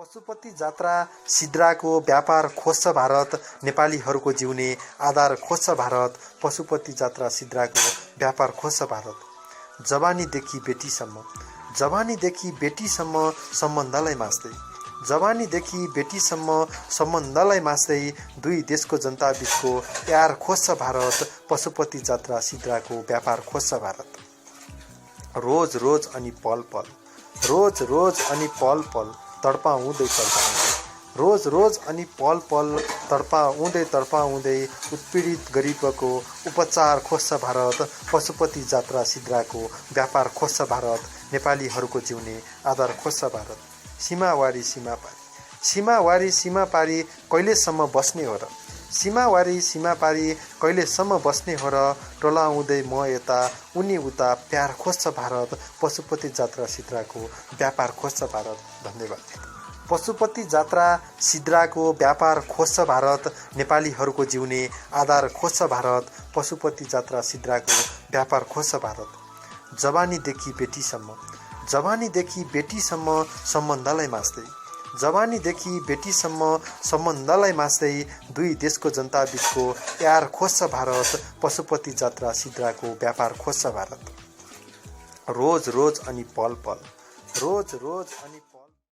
पशुपति जात्रा सिद्राको व्यापार खोज्छ भारत, नेपालीहरूको जिउने आधार खोज्छ भारत। पशुपति जात्रा सिद्राको व्यापार खोज्छ भारत। जवानीदेखि बेटीसम्म, जवानीदेखि बेटीसम्म सम्बन्धलाई मास्दै, जवानीदेखि बेटीसम्म सम्बन्धलाई मास्दै दुई देशको जनता बीचको प्यार खोज्छ भारत। पशुपति जात्रा सिद्राको व्यापार खोज्छ भारत। रोज रोज अनि पल पल, रोज रोज अनि पल पल तडपाउँदै तडपाउँदै, रोज रोज अनि पल पल तडपाउँदै उत्पीडित गरिबको उपचार खोज्छ भारत। पशुपति जात्रा सिद्राको व्यापार खोज्छ भारत। नेपालीहरूको जिउने आधार खोज्छ भारत। सीमावारी सीमापारी, सीमावारी सीमापारी कहिलेसम्म बस्ने हो र, सीमावारी सीमापारी कहिलेसम्म बस्ने हो र, टोलाउँदै म यता उनी उता प्यार खोज्छ भारत। पशुपति जात्रा सिद्राको व्यापार खोज्छ भारत। धन्यवाद। पशुपति जात्रा सिद्राको व्यापार खोज्छ भारत, नेपालीहरूको जिउने आधार खोज्छ भारत। पशुपति जात्रा सिद्राको व्यापार खोज्छ भारत। जवानीदेखि बेटीसम्म, जवानीदेखि बेटीसम्म सम्बन्धलाई मास्दै, जवानीदेखि बेटीसम्म सम्बन्धलाई मास्दै दुई देशको जनता बीचको प्यार खोज्छ भारत। पशुपति जात्रा सिद्राको व्यापार खोज्छ भारत। रोज रोज अनि पल पल, रोज रोज अनि